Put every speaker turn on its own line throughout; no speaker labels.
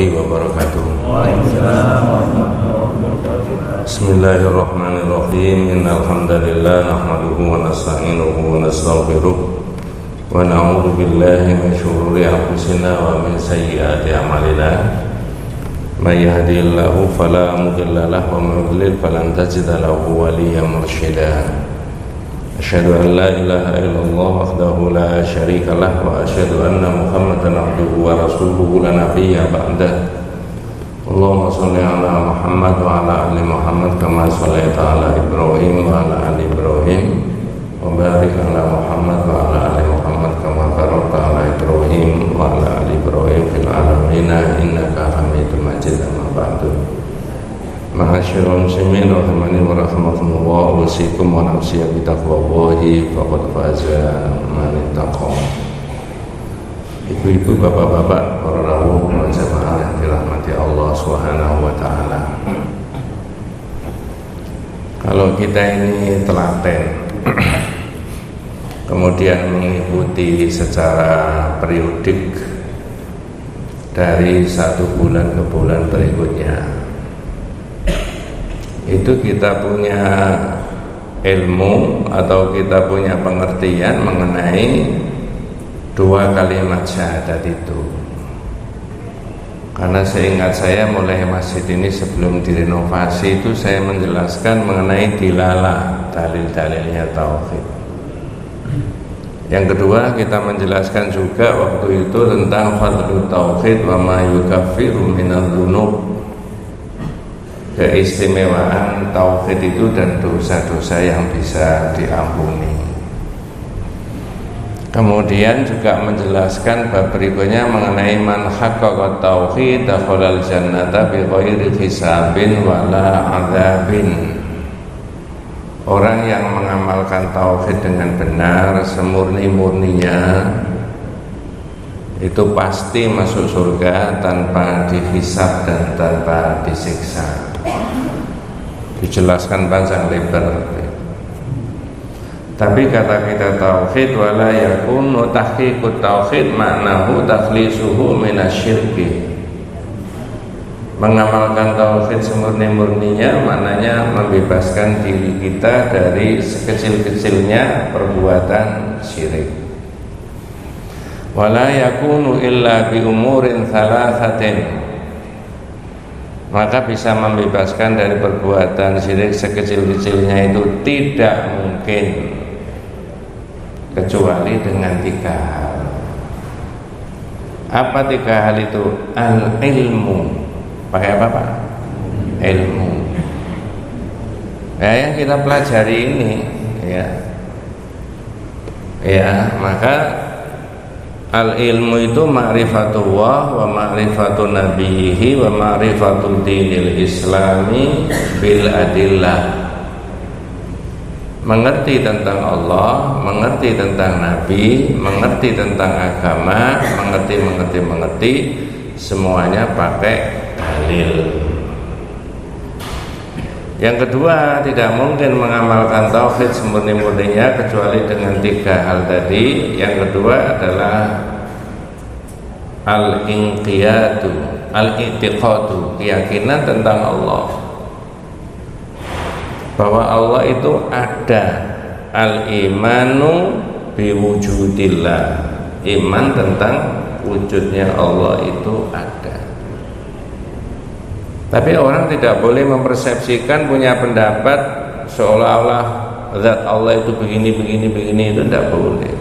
warahmatullahi wabarakatuh. Bismillahirrahmanirrahim. Innal hamdalillah nahmaduhu wa nasta'inuhu wa nastaghfiruh wa na'udzu billahi min shururi anfusina wa min sayyiati a'malina. May yahdihillahu fala mudilla lahu wa may yudlil falan tajida lahu waliyyan mursyida. Asyhadu an la ilaha illallah wahdahu la syarika lah wa asyhadu anna Muhammadan abduhu wa rasuluhu la nabiyya ba'dah. Allahumma shalli ala Muhammad wa ala ali Muhammad kama shallaita ala Ibrahim wa ala ali Ibrahim wa barik ala Muhammad wa ala ali Muhammad kama barakta ala Ibrahim wa ala ali Ibrahim fil alamin innaka Hamidum Majid. Amma ba'du. Ma'asyiral muslimin rahimani wa rahmatullah, usikum wa nafsi bi taqwallahi faqad faza man ittaqa. Ibu-ibu, bapak-bapak, para rawuh jamaah yang dirahmati Allah Subhanahu wa taala. Kalau kita ini telaten kemudian mengikuti secara periodik dari satu bulan ke bulan berikutnya, itu kita punya ilmu atau kita punya pengertian mengenai dua kalimat syahadat itu. Karena seingat saya mulai masjid ini sebelum direnovasi itu saya menjelaskan mengenai dilalah, dalil-dalilnya tauhid. Yang kedua kita menjelaskan juga waktu itu tentang fadlu tauhid wa ma yukaffiru minadz dzunub, keistimewaan tauhid itu dan dosa-dosa yang bisa diampuni. Kemudian juga menjelaskan bab berikutnya mengenai man haqqaqa tauhid dakhalal jannata bighairi hisabin wala adzabin. Orang yang mengamalkan tauhid dengan benar semurni-murninya itu pasti masuk surga tanpa dihisab dan tanpa disiksa. Dijelaskan panjang lebar. Tapi kata kita tauhid wala yakunu tahqiqut tauhid maknahu takhlisuhu minasyirki. Mengamalkan tauhid semurni-murninya maknanya membebaskan diri kita dari sekecil-kecilnya perbuatan syirik. Wala yakunu illa bi umurin thalathatin. Maka bisa membebaskan dari perbuatan syirik sekecil-kecilnya itu tidak mungkin kecuali dengan tiga hal. Apa tiga hal itu? Al-ilmu. Pakai apa Pak? Ilmu. Ya, yang kita pelajari ini ya maka al-ilmu itu ma'rifatullah wa ma'rifatun nabiyhi wa ma'rifatul dinil islami bil adillah. Mengerti tentang Allah, mengerti tentang Nabi, mengerti tentang agama, mengerti semuanya pakai dalil. Yang kedua, tidak mungkin mengamalkan tauhid semurni-murninya kecuali dengan tiga hal tadi. Yang kedua adalah al-inqiyadu, al-i'tiqadu, keyakinan tentang Allah, bahwa Allah itu ada. Al-imanu biwujudillah, iman tentang wujudnya Allah itu ada. Tapi orang tidak boleh mempersepsikan, punya pendapat seolah-olah zat Allah itu begini itu tidak boleh.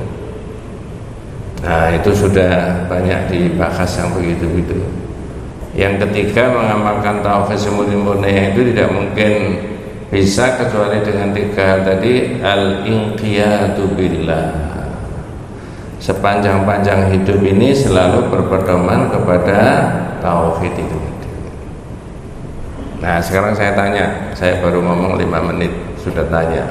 Nah, itu sudah banyak dibahas yang begitu-begitu. Yang ketiga, mengamalkan tauhid semurni-murninya itu tidak mungkin bisa kecuali dengan tiga hal tadi. Al-inqiyadu billah, sepanjang-panjang hidup ini selalu berpedoman kepada tauhid itu. Nah, sekarang saya tanya, saya baru ngomong 5 menit sudah tanya,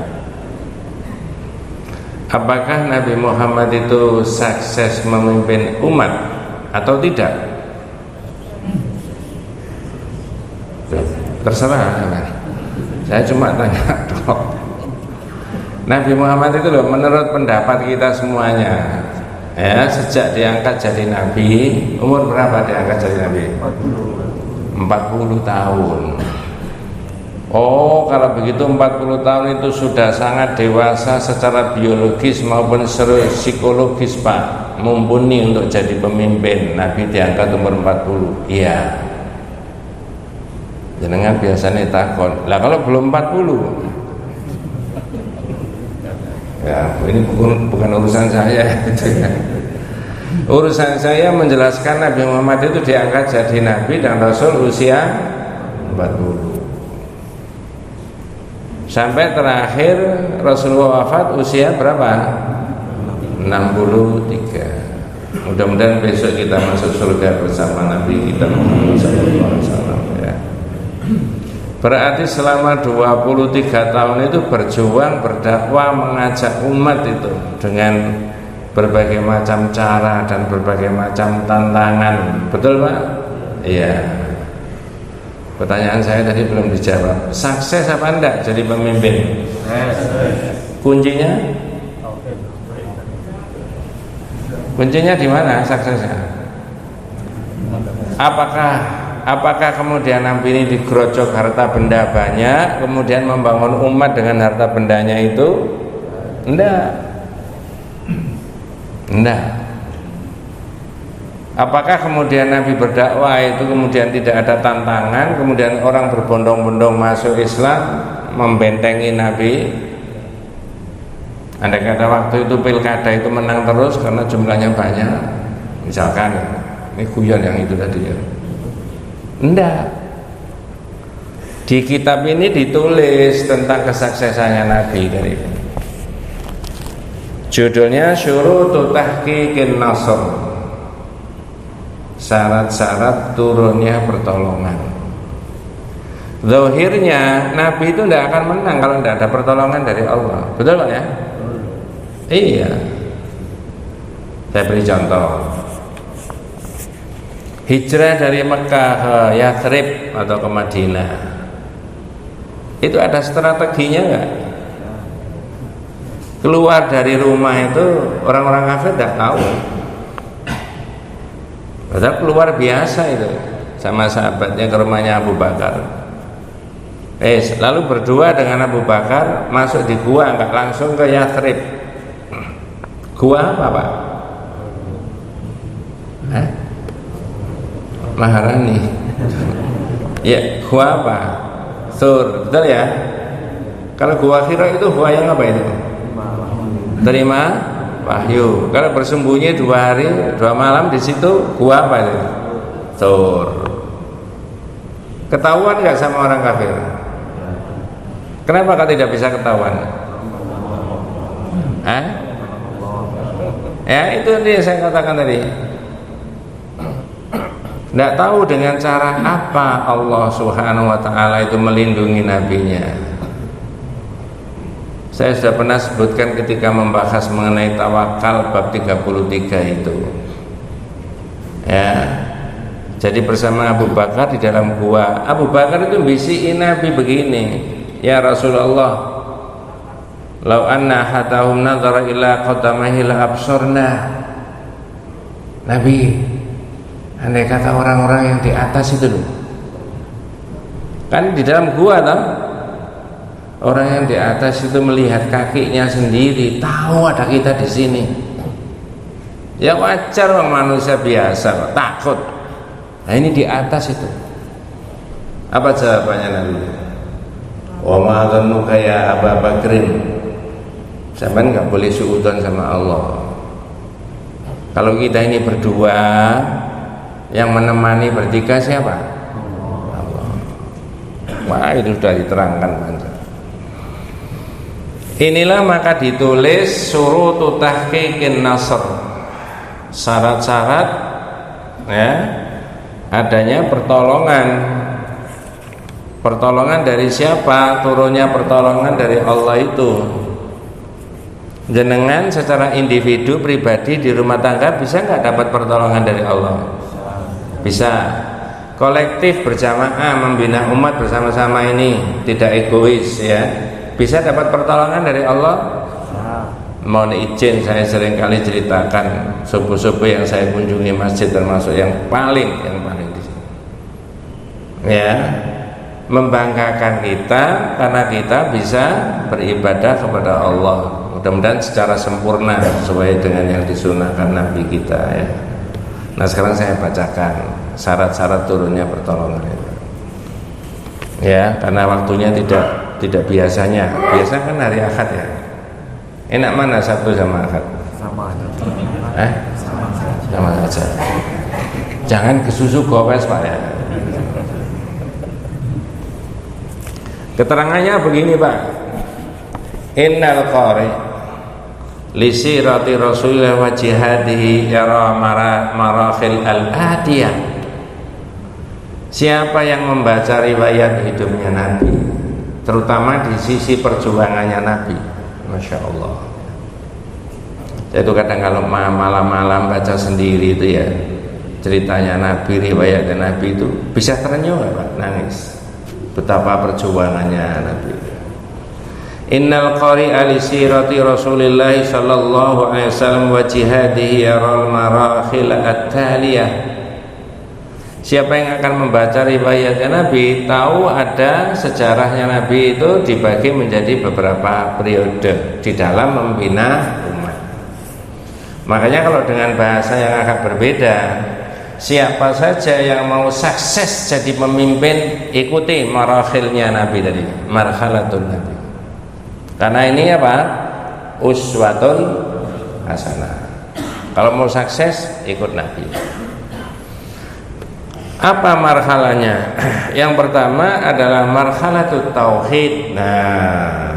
apakah Nabi Muhammad itu sukses memimpin umat atau tidak? Terserah, saya cuma tanya dong. Nabi Muhammad itu loh, menurut pendapat kita semuanya, Ya, sejak diangkat jadi nabi, umur berapa diangkat jadi nabi? 40 tahun. Oh, kalau begitu 40 tahun itu sudah sangat dewasa secara biologis maupun psikologis, Pak. Mumpuni untuk jadi pemimpin. Nabi diangkat umur 40. Iya. Jenengan biasanya takon. Lah kalau belum 40? Ya, ini bukan urusan saya. Urusan saya menjelaskan Nabi Muhammad itu diangkat jadi nabi dan rasul usia 40. Sampai terakhir Rasulullah wafat usia berapa? 63. Mudah-mudahan besok kita masuk surga bersama Nabi kita Muhammad SAW, ya. Berarti selama 23 tahun itu berjuang, berdakwah, mengajak umat itu dengan berbagai macam cara dan berbagai macam tantangan. Betul, Pak? Iya. Pertanyaan saya tadi belum dijawab. Sukses apa enggak jadi pemimpin? Kuncinya? Kuncinya di mana suksesnya? Apakah kemudian Nabi ini digerojok harta benda banyak, kemudian membangun umat dengan harta bendanya itu? Enggak. Apakah kemudian Nabi berdakwah itu kemudian tidak ada tantangan, kemudian orang berbondong-bondong masuk Islam membentengi Nabi? Andai kata waktu itu pilkada itu menang terus karena jumlahnya banyak, misalkan ini guyon yang itu tadi ya. Enggak. Di kitab ini ditulis tentang kesuksesannya Nabi dari judulnya Syurutu Tahqiqin Nasr. Syarat-syarat turunnya pertolongan. Zahirnya Nabi itu tidak akan menang kalau tidak ada pertolongan dari Allah. Betul Pak ya? Iya. Saya beri contoh. Hijrah dari Mekah ke Yathrib atau ke Madinah, itu ada strateginya enggak? Keluar dari rumah itu orang-orang kafir tidak tahu. Padahal keluar biasa itu sama sahabatnya ke rumahnya Abu Bakar. Lalu berdua dengan Abu Bakar masuk di gua, enggak langsung ke Yathrib. Gua apa Pak? Maharani. Ya, gua apa? Sur, betul ya? Kalau gua Hira itu gua yang apa itu? Terima wahyu. Kalau bersembunyi 2 hari 2 malam di situ gua apa itu? Tur. Ketahuan nggak sama orang kafir? Kenapa tidak bisa ketahuan? Ya itu yang saya katakan tadi. Tidak tahu dengan cara apa Allah Subhanahu wa ta'ala itu melindungi nabinya. Saya sudah pernah sebutkan ketika membahas mengenai tawakal bab 33 itu. Ya. Jadi bersama Abu Bakar di dalam gua, Abu Bakar itu bisikin Nabi begini, ya Rasulullah, lau anna hatahum nadhara ila qadamahi la absorna. Nabi, andai kata orang-orang yang di atas itu loh, kan di dalam gua tau, orang yang di atas itu melihat kakinya sendiri, tahu ada kita di sini. Ya wajar orang manusia biasa takut. Nah ini di atas itu. Apa jawabannya Nabi? Wa ma dhannuka ya Abu Bakrin, sampean enggak boleh suudzon sama Allah. Kalau kita ini berdua, yang menemani bertiga siapa? Allah. Wah itu sudah diterangkan. Inilah maka ditulis Syurutu Tahqiqin Nasr, syarat-syarat ya adanya pertolongan. Pertolongan dari siapa? Turunnya pertolongan dari Allah itu. Jenengan secara individu pribadi di rumah tangga bisa nggak dapat pertolongan dari Allah? Bisa. Kolektif berjamaah membina umat bersama-sama ini tidak egois ya, bisa dapat pertolongan dari Allah? mohon izin saya seringkali ceritakan subuh-subuh yang saya kunjungi masjid termasuk yang paling di sini. Ya, membanggakan kita karena kita bisa beribadah kepada Allah. Mudah-mudahan secara sempurna sesuai dengan yang disunahkan Nabi kita ya. Nah, sekarang saya bacakan syarat-syarat turunnya pertolongan itu. Ya, karena waktunya tidak biasanya. Biasa kan hari Ahad ya. Enak mana Sabtu sama Ahad?
Sama aja.
Sama saja. Jangan kesusu gowes Pak ya. Keterangannya begini Pak. Innal qari li sirati Rasulillah wa jihadihi yara marakhil al-atiyah. Siapa yang membaca riwayat hidupnya Nabi, terutama di sisi perjuangannya Nabi, Masya Allah. Saya itu kadang kalau malam-malam baca sendiri itu ya, ceritanya Nabi, riwayatnya Nabi itu bisa terenyuh Pak, nangis. Betapa perjuangannya Nabi. Innal qari'a li sirati Rasulillah sallallahu alaihi wasallam wa jihadihi yaral marakhil at-taliyah. Siapa yang akan membaca riwayatnya Nabi tahu ada sejarahnya Nabi itu dibagi menjadi beberapa periode di dalam membina umat. Makanya kalau dengan bahasa yang agak berbeda, siapa saja yang mau sukses jadi pemimpin, ikuti marakhilnya Nabi tadi, marhalatul Nabi. Karena ini apa? Uswatun hasanah. Kalau mau sukses, ikut Nabi. Apa marhalanya? Yang pertama adalah marhalatut tauhid. Nah,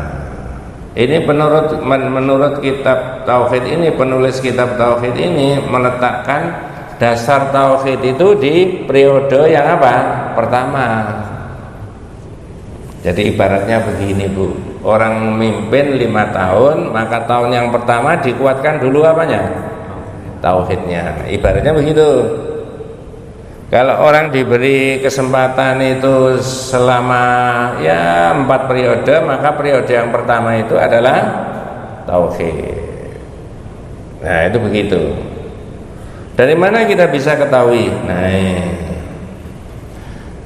ini menurut kitab tauhid ini, penulis kitab tauhid ini meletakkan dasar tauhid itu di periode yang apa? Pertama. Jadi ibaratnya begini Bu, orang memimpin 5 tahun, maka tahun yang pertama dikuatkan dulu apanya? Tauhidnya. Ibaratnya begitu. Kalau orang diberi kesempatan itu selama ya 4 periode, maka periode yang pertama itu adalah tauhid. Nah, itu begitu. Dari mana kita bisa ketahui? Nah,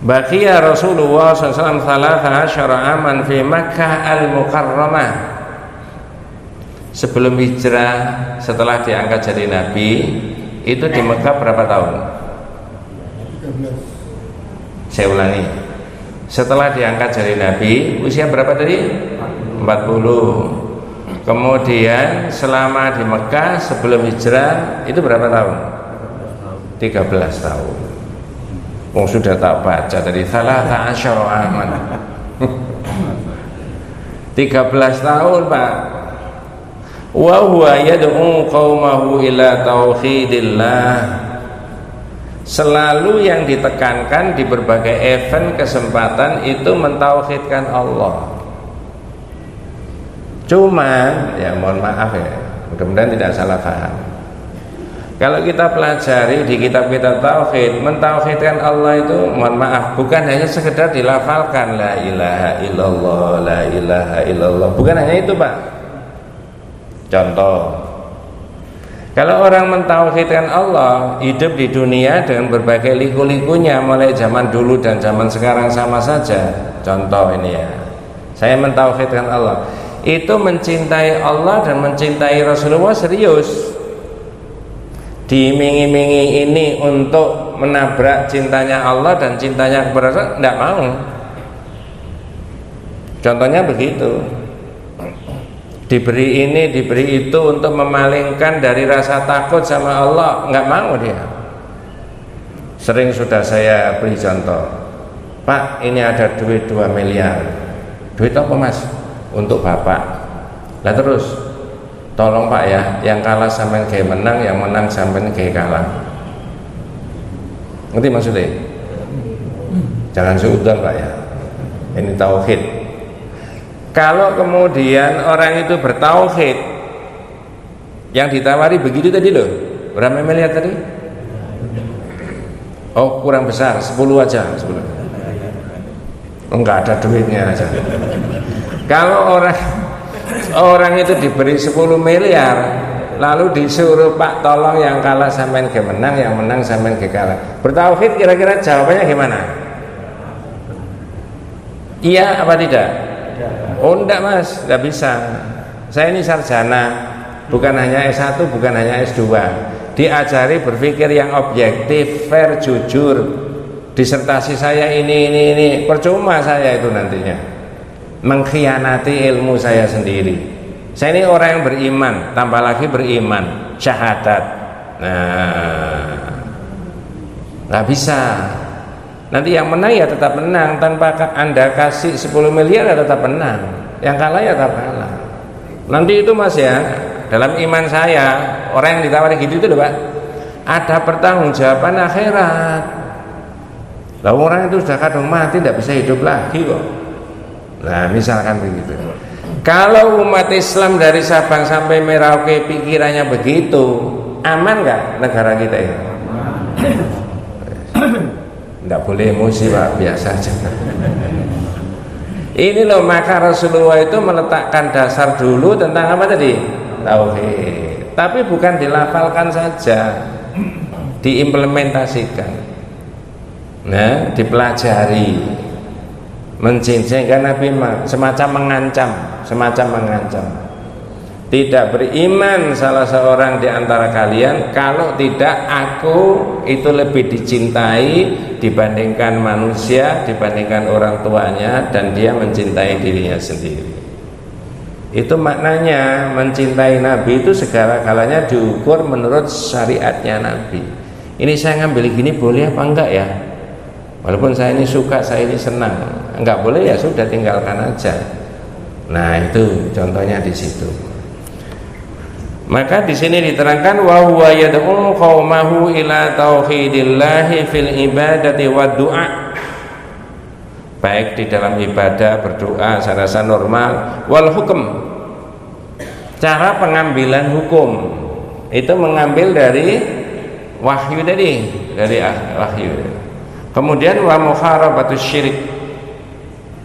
baqiya Rasulullah SAW 13 aman fi Makkah al-Mukarramah. Sebelum hijrah, setelah diangkat jadi Nabi, itu di Mekah berapa tahun? Saya ulangi. Setelah diangkat jadi Nabi, usia berapa tadi? 40. Kemudian selama di Mekah sebelum hijrah itu berapa tahun? 13 tahun. Oh, sudah tak baca tadi salah aman. 13 tahun Pak. Wa huwa yad'u qaumahu ila tauhidillah. Selalu yang ditekankan di berbagai event kesempatan itu mentauhidkan Allah. Cuman ya mohon maaf ya, mudah-mudahan tidak salah paham. Kalau kita pelajari di kitab-kitab tauhid, mentauhidkan Allah itu mohon maaf bukan hanya sekedar dilafalkan la ilaha illallah, la ilaha illallah. Bukan hanya itu Pak. Contoh, kalau orang mentauhidkan Allah, hidup di dunia dengan berbagai liku-likunya mulai zaman dulu dan zaman sekarang sama saja. Contoh ini ya, saya mentauhidkan Allah, itu mencintai Allah dan mencintai Rasulullah serius. Diiming-imingi ini untuk menabrak cintanya Allah dan cintanya kepada Rasul, tidak mau. Contohnya begitu. Diberi ini, diberi itu untuk memalingkan dari rasa takut sama Allah, nggak mau dia. Sering sudah saya beri contoh, Pak ini ada duit 2 miliar. Duit apa Mas? Untuk Bapak. Lah terus, tolong Pak ya, yang kalah sampai kayak menang, yang menang sampai kayak kalah. Ngerti maksudnya? Jangan suudzon Pak ya. Ini tauhid. Kalau kemudian orang itu bertauhid, yang ditawari begitu tadi loh, berapa miliar tadi? Oh kurang besar, 10 aja, 10. Enggak ada duitnya aja. Kalau Orang itu diberi 10 miliar, lalu disuruh Pak tolong yang kalah sampean ge menang, yang menang sampean ge kalah. Bertauhid kira-kira jawabannya gimana? Iya apa tidak? Oh enggak Mas, enggak bisa. Saya ini sarjana, bukan hanya S1, bukan hanya S2. Diajari berpikir yang objektif, fair, jujur. Disertasi saya ini. Percuma saya itu nantinya mengkhianati ilmu saya sendiri. Saya ini orang yang beriman, tambah lagi beriman, syahadat. Nah, nggak bisa. Nanti yang menang ya tetap menang, tanpa Anda kasih 10 miliar ya tetap menang, yang kalah ya tetap kalah. Nanti itu Mas ya, dalam iman saya, orang yang ditawari gitu itu loh Pak, ada pertanggungjawaban akhirat. Lalu orang itu sudah kadung mati, tidak bisa hidup lagi kok. Nah misalkan begitu. Kalau umat Islam dari Sabang sampai Merauke pikirannya begitu, aman nggak negara kita ini? Nggak boleh emosi Pak, biasa aja. Ini loh, maka Rasulullah itu meletakkan dasar dulu tentang apa tadi? Tauhid. Tapi bukan dilafalkan saja, diimplementasikan. Nah, dipelajari. Mencincangkan Nabi semacam mengancam. Tidak beriman salah seorang di antara kalian kalau tidak aku itu lebih dicintai dibandingkan manusia, dibandingkan orang tuanya, dan dia mencintai dirinya sendiri. Itu maknanya mencintai Nabi itu segala-galanya diukur menurut syariatnya Nabi. Ini saya ngambil gini boleh apa enggak ya? Walaupun saya ini suka, saya ini senang, enggak boleh ya sudah tinggalkan aja. Nah itu contohnya di situ. Maka di sini diterangkan wa huwa yad'u qaumahu ila tauhidillahi fil ibadati wad du'a. Baik di dalam ibadah, berdoa saya rasa normal, wal hukum. Cara pengambilan hukum itu mengambil dari wahyu tadi, dari wahyu. Kemudian wa muharabatus syirik.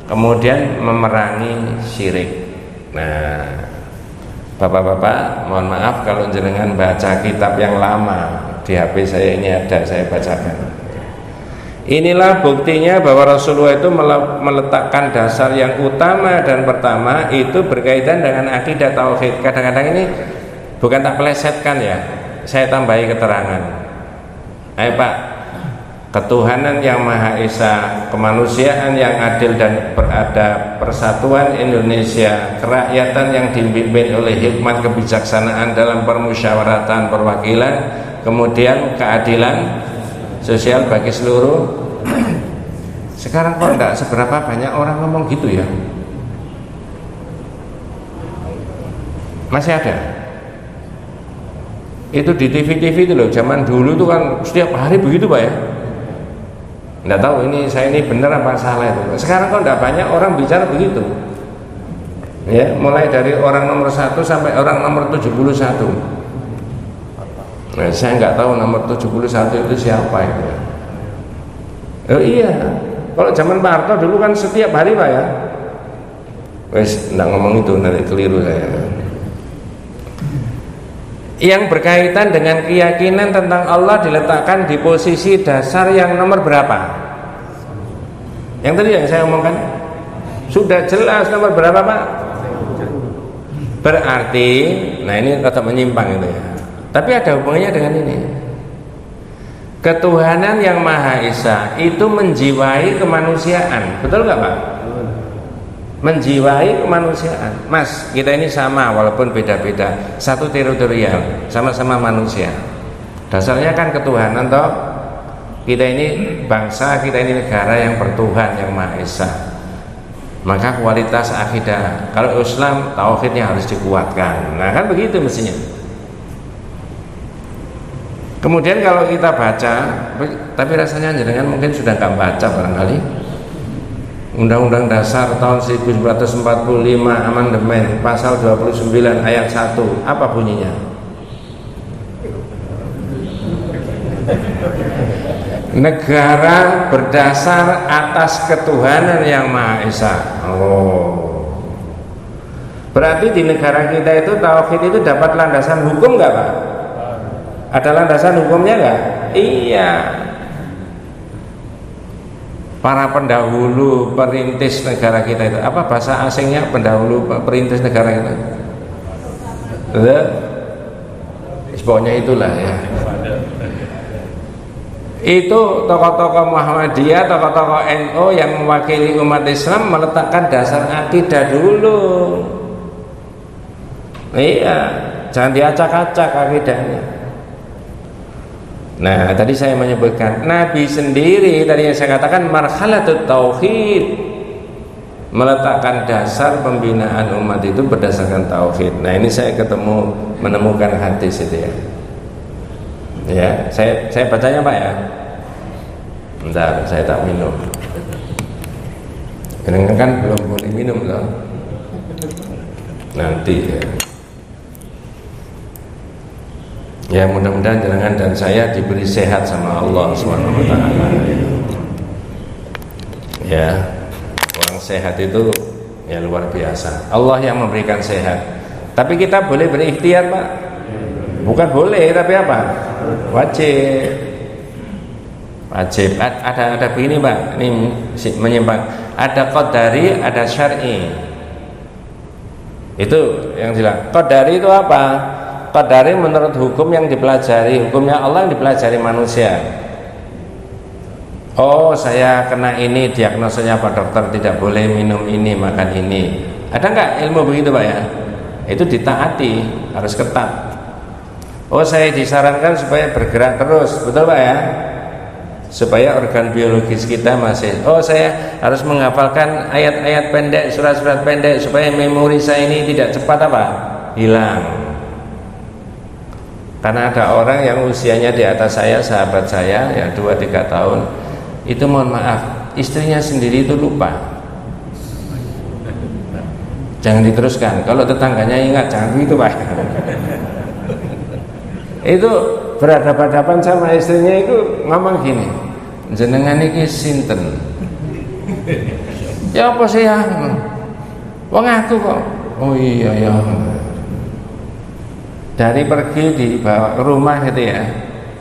Kemudian memerangi syirik. Nah, Bapak-bapak, mohon maaf kalau jenengan baca kitab yang lama, di HP saya ini ada, saya bacakan. Inilah buktinya bahwa Rasulullah itu meletakkan dasar yang utama dan pertama itu berkaitan dengan akidah tauhid. Kadang-kadang ini bukan tak pelesetkan ya, saya tambahi keterangan. Ayo Pak, ketuhanan yang Maha Esa, kemanusiaan yang adil dan beradab, persatuan Indonesia, kerakyatan yang dipimpin oleh hikmat kebijaksanaan dalam permusyawaratan perwakilan, kemudian keadilan sosial bagi seluruh. Sekarang kok enggak seberapa banyak orang ngomong gitu ya? Masih ada? Itu di TV-TV itu loh, zaman dulu itu kan setiap hari begitu Pak ya. Nggak tahu saya ini benar apa salah itu. Sekarang kok tidak banyak orang bicara begitu. Ya, mulai dari orang nomor 1 sampai orang nomor 71. Nah, saya nggak tahu nomor 71 itu siapa itu. Oh iya, kalau zaman Pak Harto dulu kan setiap hari Pak ya. Wes, nggak ngomong itu nanti keliru saya. Yang berkaitan dengan keyakinan tentang Allah diletakkan di posisi dasar yang nomor berapa? Yang tadi yang saya omongkan sudah jelas nomor berapa Pak? Berarti, nah ini tetap menyimpang itu ya. Tapi ada hubungannya dengan ini. Ketuhanan yang Maha Esa itu menjiwai kemanusiaan, betul nggak Pak? Menjiwai kemanusiaan. Mas, kita ini sama walaupun beda-beda, satu teritorial, sama-sama manusia. Dasarnya kan ketuhanan toh. Kita ini bangsa, kita ini negara yang bertuhan, yang Maha Esa. Maka kualitas akidah, kalau Islam tauhidnya harus dikuatkan. Nah kan begitu mestinya. Kemudian kalau kita baca, tapi rasanya jenengan mungkin sudah nggak baca barangkali. Undang-Undang Dasar tahun 1945 amandemen pasal 29 ayat 1, apa bunyinya? Negara berdasar atas ketuhanan yang Maha Esa. Oh. Berarti di negara kita itu tauhid itu dapat landasan hukum nggak Pak? Ada landasan hukumnya nggak? Iya. Para pendahulu perintis negara kita itu apa bahasa asingnya pendahulu perintis negara kita? Pokoknya itulah ya. Itu tokoh-tokoh Muhammadiyah, tokoh-tokoh NU yang mewakili umat Islam meletakkan dasar akidah dulu. Iya, jangan diacak-acak akidahnya. Nah, tadi saya menyebutkan Nabi sendiri tadi yang saya katakan marhalatut tauhid, meletakkan dasar pembinaan umat itu berdasarkan tauhid. Nah, ini saya menemukan hadis itu ya. Ya, saya bacanya Pak ya. Bentar, saya tak minum. Kadang kan belum boleh minum loh. Nanti ya. Ya mudah-mudahan jenengan dan saya diberi sehat sama Allah Subhanahu wa taala. Ya. Orang sehat itu ya luar biasa. Allah yang memberikan sehat. Tapi kita boleh berikhtiar, Pak. Bukan boleh, tapi apa? Wajib. Wajib. Ada begini, Pak. Ini menyimpang. Ada qadari, ada syar'i. Itu yang jelas. Qadari itu apa? Qadari menurut hukum yang dipelajari, hukumnya Allah yang dipelajari manusia. Oh, saya kena ini, diagnosanya Pak dokter, tidak boleh minum ini, makan ini. Ada nggak ilmu begitu Pak ya? Itu ditaati, harus ketat. Oh, saya disarankan supaya bergerak terus, betul Pak ya? Supaya organ biologis kita masih. Oh, saya harus menghafalkan ayat-ayat pendek, surat-surat pendek supaya memori saya ini tidak cepat apa? Hilang. Karena ada orang yang usianya di atas saya, sahabat saya yang 2-3 tahun, itu mohon maaf, istrinya sendiri itu lupa. Jangan diteruskan. Kalau tetangganya ingat, jangan begitu Pak. Itu berhadapan-hadapan sama istrinya itu ngomong gini, jenengan iki sinten? Ya apa sih ya? Wong aku kok. Oh iya ya. Dari pergi dibawa ke rumah gitu ya,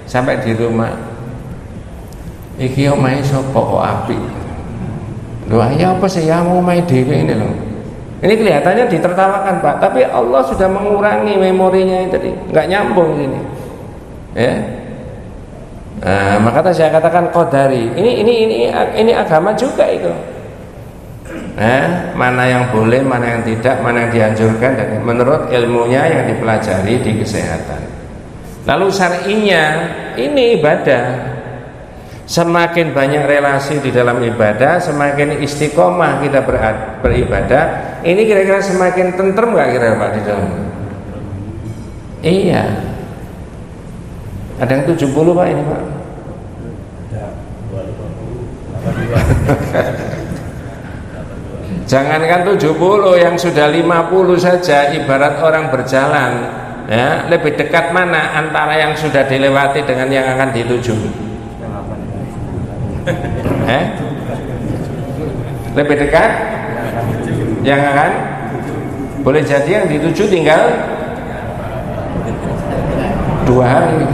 sampai di rumah iki omahe sapa kok apik. Lho ya apa sih ya mau main dhewe ini loh. Ini kelihatannya ditertawakan Pak, tapi Allah sudah mengurangi memorinya itu tadi, nggak nyambung ini. Ya. Nah, maka saya katakan qadari. Ini agama juga itu. Mana yang boleh, mana yang tidak, mana yang dianjurkan dan menurut ilmunya yang dipelajari di kesehatan. Lalu syar'inya ini ibadah. Semakin banyak relasi di dalam ibadah, semakin istiqomah kita beribadah. Ini kira-kira semakin tentrem nggak kira-kira Pak di dalam? Iya. Ada yang 70 Pak ini Pak. Jangankan 70, yang sudah 50 saja ibarat orang berjalan ya, lebih dekat mana antara yang sudah dilewati dengan yang akan dituju? Lebih dekat yang akan, boleh jadi yang dituju tinggal 2 hari.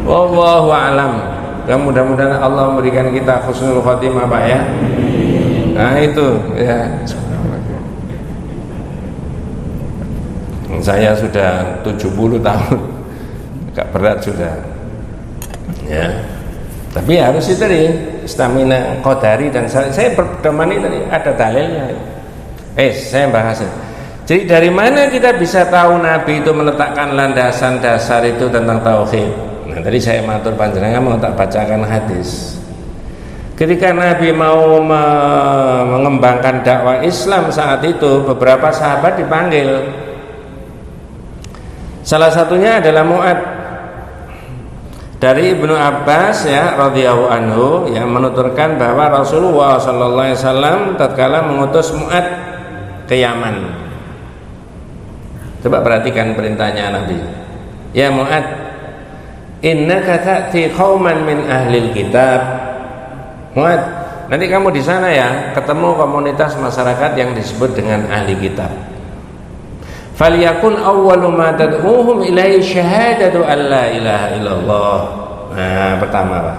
Wallahu a'lam. Ya, mudah-mudahan Allah memberikan kita husnul khotimah Pak ya. Nah itu ya. Saya sudah 70 tahun, agak berat sudah ya. Tapi harus itu tadi stamina qadari dan saya berpedoman ini tadi ada dalilnya. Saya bahas. Jadi dari mana kita bisa tahu Nabi itu meletakkan landasan dasar itu tentang tauhid? Nah tadi saya matur panjenengan mau tak bacakan hadis. Ketika Nabi mau mengembangkan dakwah Islam saat itu, beberapa sahabat dipanggil. Salah satunya adalah Mu'ad. Dari Ibnu Abbas ya radhiyallahu anhu yang menuturkan bahwa Rasulullah sallallahu alaihi wasallam tatkala mengutus Mu'ad ke Yaman. Coba perhatikan perintahnya Nabi. Ya Mu'ad, innaka ta'ti qauman min ahlil kitab. Mu'ad, Nanti kamu di sana ya ketemu komunitas masyarakat yang disebut dengan ahli kitab. Falyakun awwalu ma tad'uhum ilaihi syahadatu an la ilaha illallah. Nah, pertama Pak.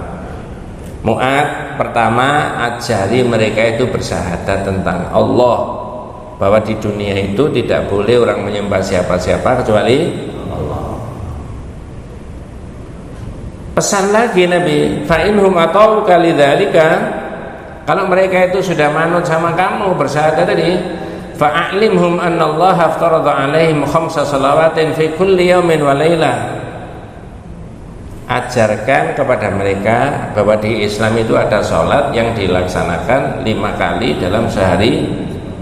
Mu'ad pertama ajari mereka itu bersyahadat tentang Allah, bahwa di dunia itu tidak boleh orang menyembah siapa-siapa kecuali Allah. Pesan lagi Nabi, fa inhum atau kalidzalika, kalau mereka itu sudah manut sama kamu bersyahadat tadi, fa'alimhum annallaha aftarada alaihim khamsa salawatin fi kulli yaumin wa lailah. Ajarkan kepada mereka bahwa di Islam itu ada sholat yang dilaksanakan 5 kali dalam sehari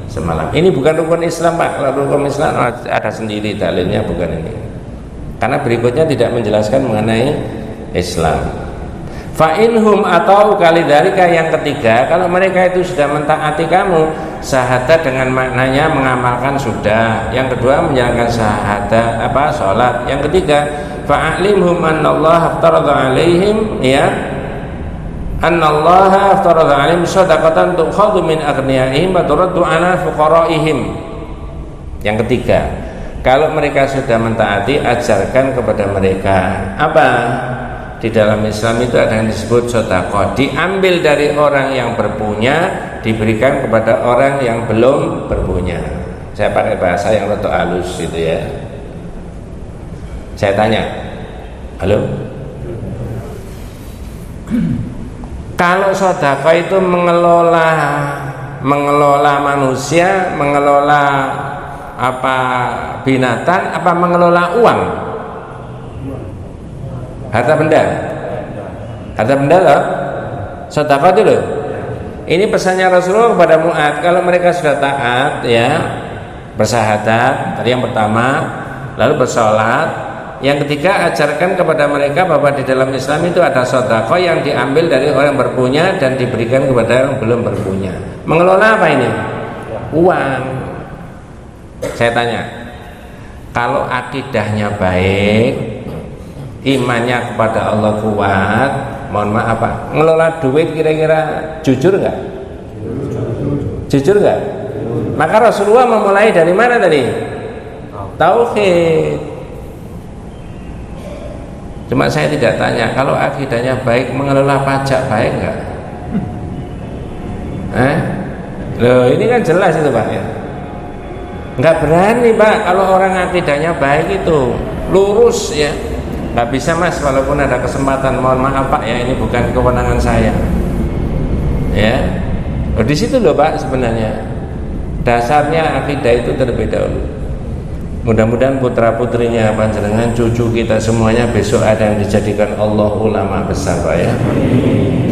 semalam. Ini bukan rukun Islam Pak. Kalau rukun Islam ada sendiri dalilnya, bukan ini. Karena berikutnya tidak menjelaskan mengenai Islam. Fa inhum atau kalidzalika, yang ketiga, kalau mereka itu sudah mentaati kamu, syahadat dengan maknanya mengamalkan sudah. Yang kedua menjalankan syahadat salat. Yang ketiga, fa'alimhum annallaha aftarada alaihim annallaha aftarada alaihim shadaqatan tukhadhu min aghniyaihim wa turaddu ala fuqaraihim. Yang ketiga, kalau mereka sudah mentaati, ajarkan kepada mereka apa? Di dalam Islam itu ada yang disebut sedekah, diambil dari orang yang berpunya, diberikan kepada orang yang belum berpunya. Saya pakai bahasa yang rada halus itu ya. Saya tanya, halo? Kalau sedekah itu mengelola manusia, mengelola binatang, apa mengelola uang? Harta benda loh, sedekah itu loh. Ini pesannya Rasulullah kepada Mu'ad. Kalau mereka sudah taat ya, bersyahadat tadi yang pertama, lalu bersolat, yang ketiga ajarkan kepada mereka bahwa di dalam Islam itu ada sedekah yang diambil dari orang yang berpunya dan diberikan kepada orang yang belum berpunya. Mengelola apa ini? Uang. Saya tanya, kalau akidahnya baik, imannya kepada Allah kuat, mohon maaf Pak, ngelola duit kira-kira jujur nggak? Jujur nggak? Maka Rasulullah memulai dari mana tadi? Tauhid. Cuma saya tidak tanya, kalau akidahnya baik, mengelola pajak baik nggak? Loh, ini kan jelas itu Pak ya. Nggak berani Pak, kalau orang akidahnya baik itu lurus ya. Nggak bisa Mas, walaupun ada kesempatan, mohon maaf Pak ya, ini bukan kewenangan saya ya. Di situ loh Pak sebenarnya dasarnya akidah itu terlebih dahulu. Mudah-mudahan putra putrinya panjenengan, cucu kita semuanya besok ada yang dijadikan Allah ulama besar Pak ya,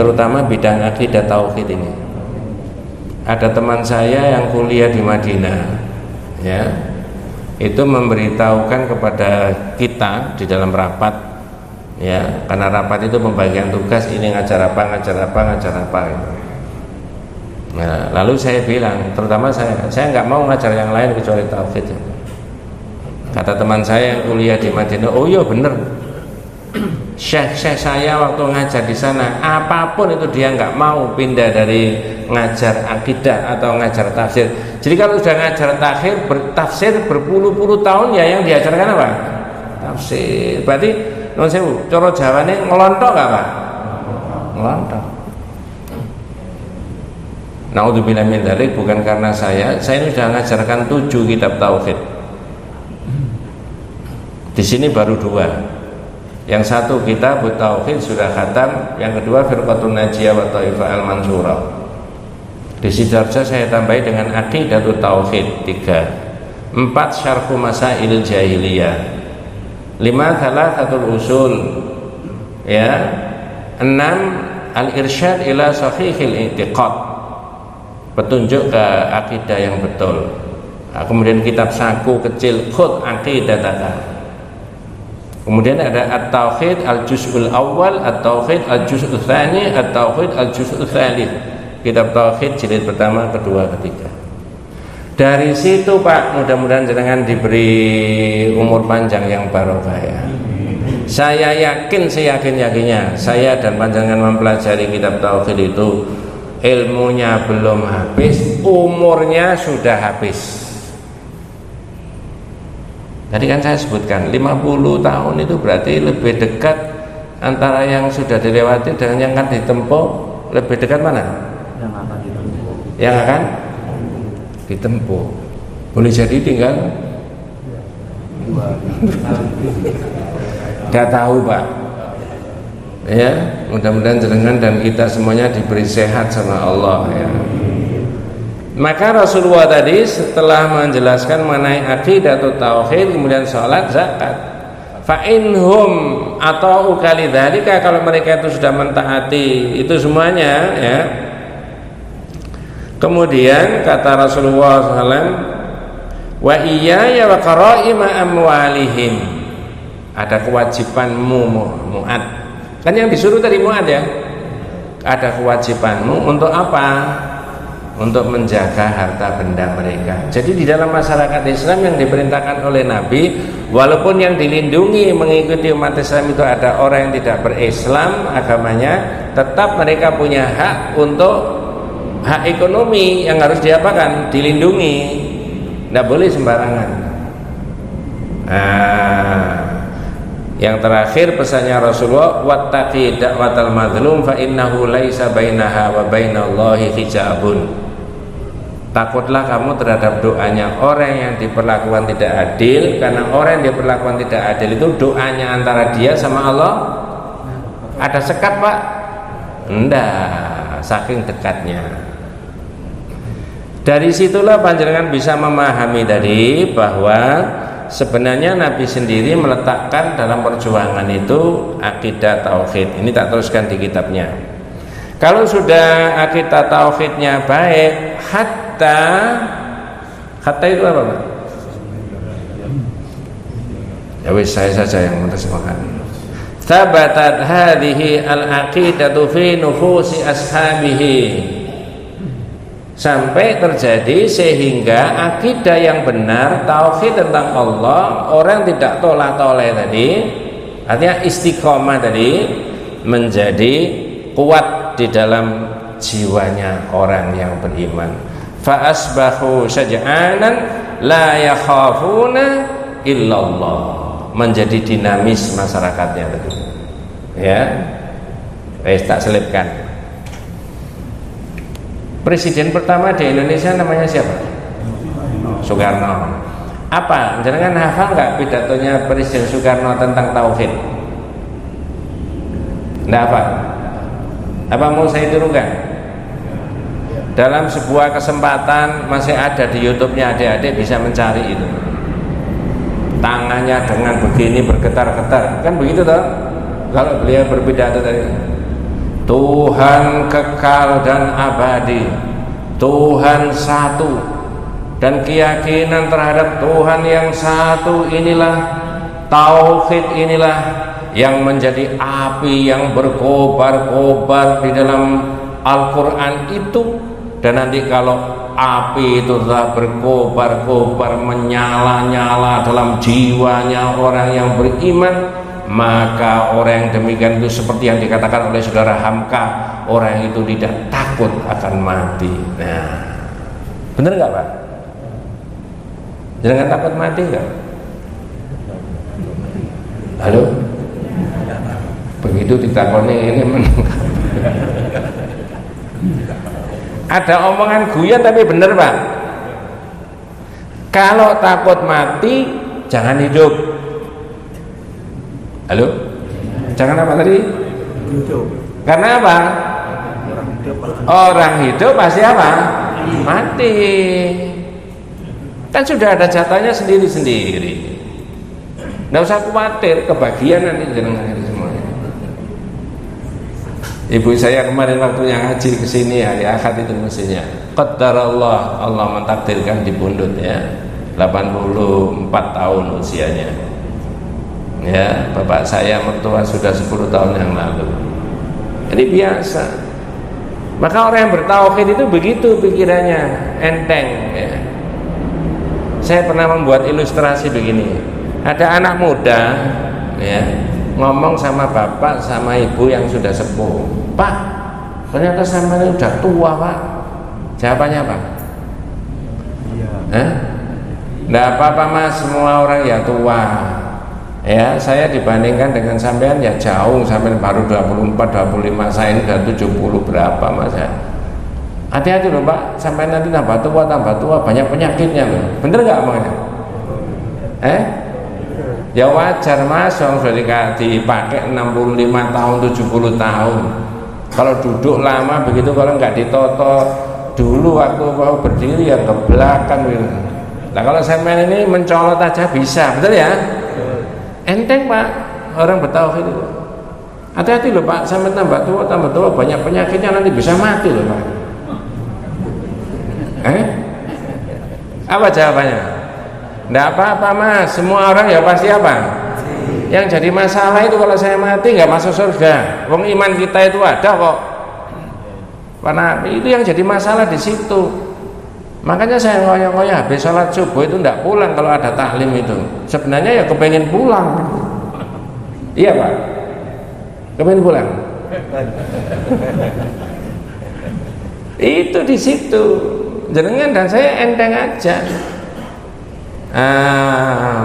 terutama bidang akidah tauhid ini. Ada teman saya yang kuliah di Madinah ya, itu memberitahukan kepada kita di dalam rapat ya, karena rapat itu pembagian tugas, ini ngajar apa. Nah, lalu saya bilang, terutama saya nggak mau ngajar yang lain kecuali tauhid. Kata teman saya yang kuliah di Madinah, oh iya bener, syekh saya waktu ngajar di sana, apapun itu dia nggak mau pindah dari ngajar akidah atau ngajar tafsir. Jadi kalau sudah ngajar tafsir berpuluh-puluh tahun ya, yang diajarkan apa? Tafsir. Berarti non sewu, cara Jawane ngelontok gak Pak? Ngelontok. Naudzubillah min dzalik, bukan karena saya ini sudah ngajarkan 7 kitab tauhid. Di sini baru 2. Yang satu kitab tauhid sudah khatam, yang kedua Firqatun Najiyah wa Thaifah al-Mansurah. Di Sidoarjo saya tambahi dengan Aqidatut Tauhid 3, 4 Syarhu Masailil Jahiliyah, 5 Thalathatul Usul ya, 6 Al-Irsyad ila Sahihil I'tiqad, petunjuk ke akidah yang betul. Nah, kemudian kitab saku kecil Khud Aqidataka. Kemudian ada At-Tauhid Al-Juz'ul Awal, At-Tauhid Al-Juz'ul Tsani, At-Tauhid Al-Juz'ul Tsalits. Kitab tauhid jilid pertama, kedua, ketiga. Dari situ Pak, mudah-mudahan jenengan diberi umur panjang yang barokah ya. Saya yakin, seyakin-yakinnya, saya dan panjenengan mempelajari kitab tauhid itu ilmunya belum habis, umurnya sudah habis. Tadi kan saya sebutkan 50 tahun itu berarti lebih dekat antara yang sudah dilewati dengan yang akan ditempuh. Lebih dekat mana? Yang akan ditempuh. Boleh jadi tinggal nggak tahu Pak. Ya, mudah-mudahan jenengan dan kita semuanya diberi sehat sama Allah ya. Maka Rasulullah tadi setelah menjelaskan mengenai akidah atau tauhid, kemudian sholat, zakat, fa inhum atau ukali dzalika, kalau mereka itu sudah mentaati itu semuanya ya. Kemudian kata Rasulullah SAW, wa iyaya wa qaraima amwalihim, ada kewajibanmu Mu'ad. Kan yang disuruh tadi Mu'ad ya. Ada kewajibanmu untuk apa? Untuk menjaga harta benda mereka. Jadi di dalam masyarakat Islam yang diperintahkan oleh Nabi, walaupun yang dilindungi mengikuti umat Islam itu ada orang yang tidak berislam agamanya, tetap mereka punya hak untuk hak ekonomi yang harus diapakan? Dilindungi. Tidak boleh sembarangan. Yang terakhir pesannya Rasulullah, wattaqi da'watal mazlum fa innahu laisa bainaha wa bainallahi hijabun. Takutlah kamu terhadap doanya orang yang diperlakukan tidak adil, karena orang yang diperlakukan tidak adil itu doanya antara dia sama Allah ada sekat Pak? Enggak, saking dekatnya. Dari situlah panjenengan bisa memahami tadi bahwa sebenarnya Nabi sendiri meletakkan dalam perjuangan itu akidah tauhid. Ini tak teruskan di kitabnya. Kalau sudah akidah tauhidnya baik, hatta itu apa Pak? Ya wis, saya saja yang menerjemahkan. Thabatat hadhihi al-aqidatu fi nufusi ashabihi, sampai terjadi sehingga akidah yang benar, tauhid tentang Allah, orang tidak tolak-toleh tadi, artinya istiqomah tadi, menjadi kuat di dalam jiwanya orang yang beriman. Fa asbahu syaja'anan la yakhafuna illallah, menjadi dinamis masyarakatnya tadi. Ya. Tak selipkan. Presiden pertama di Indonesia namanya siapa? Soekarno. Apa? Jangan hafal nggak pidatonya Presiden Soekarno tentang tauhid? Nggak apa? Apa mau saya turunkan? Dalam sebuah kesempatan masih ada di YouTube-nya, adik-adik bisa mencari itu. Tangannya dengan begini bergetar-getar, kan begitu toh? Kalau beliau berpidato tadi, Tuhan kekal dan abadi, Tuhan satu, dan keyakinan terhadap Tuhan yang satu inilah, tauhid inilah yang menjadi api yang berkobar-kobar di dalam Al-Quran itu. Dan nanti kalau api itu telah berkobar-kobar, menyala-nyala dalam jiwanya orang yang beriman, maka orang yang demikian itu seperti yang dikatakan oleh saudara Hamka, orang itu tidak takut akan mati. Nah, benar nggak Pak? Jangan takut mati nggak? Halo? Begitu ditakoni ini ada omongan guyon tapi benar Pak. Kalau takut mati jangan hidup. Halo? Jangan apa tadi? Hidup. Karena apa? Orang hidup pasti apa? Mati. Kan sudah ada jatahnya sendiri-sendiri. Nggak usah khawatir, kebagian nanti jenengan itu semuanya. Ibu saya kemarin waktu yang ngaji ke sini hari Ahad itu mestinya qadarallah, Allah mentakdirkan di pundut ya, 84 tahun usianya. Ya, bapak saya mertua sudah 10 tahun yang lalu. Jadi biasa. Maka orang yang bertauhid itu begitu pikirannya, enteng ya. Saya pernah membuat ilustrasi begini. Ada anak muda ya, ngomong sama bapak sama ibu yang sudah sepuh, Pak, Ternyata sampean ini udah tua, Pak. Jawabannya apa? Iya. Nggak apa-apa Mas, semua orang ya tua. Ya, saya dibandingkan dengan sampean ya jauh, sampean baru 24, 25, saya ini udah 70 berapa Mas ya. Hati-hati loh Pak, sampai nanti tambah tua, banyak penyakitnya loh. Bener nggak omongnya? Ya wajar Mas, yang sudah dipakai 65 tahun, 70 tahun. Kalau duduk lama begitu, kalau nggak ditoto dulu waktu mau berdiri ya ke belakang gitu. Nah kalau sampean ini mencolot aja bisa, betul ya? Enteng Pak, orang bertauhid itu. Hati-hati loh Pak, sampai tambah tua banyak penyakitnya, nanti bisa mati loh Pak. Apa jawabannya? Nggak apa-apa Mas, semua orang ya pasti apa? Yang jadi masalah itu kalau saya mati nggak masuk surga. Wong iman kita itu ada kok. Karena itu yang jadi masalah di situ. Makanya saya ngoyo-ngoyo habis sholat subuh itu nggak pulang kalau ada taklim itu. Sebenarnya ya kepengen pulang. Iya Pak, kepengen pulang. Itu di situ. Jenengan dan saya enteng aja.